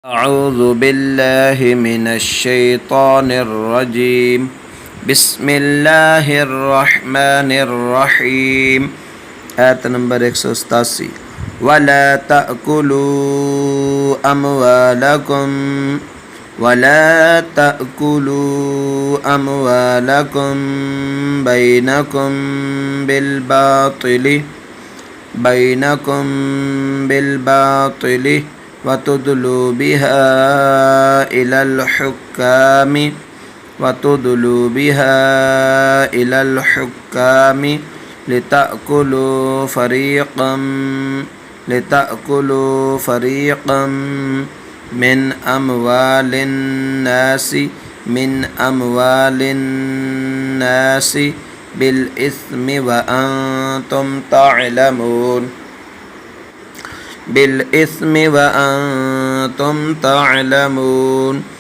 أعوذ بالله من الشيطان الرجيم بسم الله الرحمن الرحيم آية نمبر 187 ولا تأكلوا أموالكم بينكم بالباطل وتدلوا بها إلى الحكام لتأكلوا فريقا من أموال الناس بالإثم وأنتم تعلمون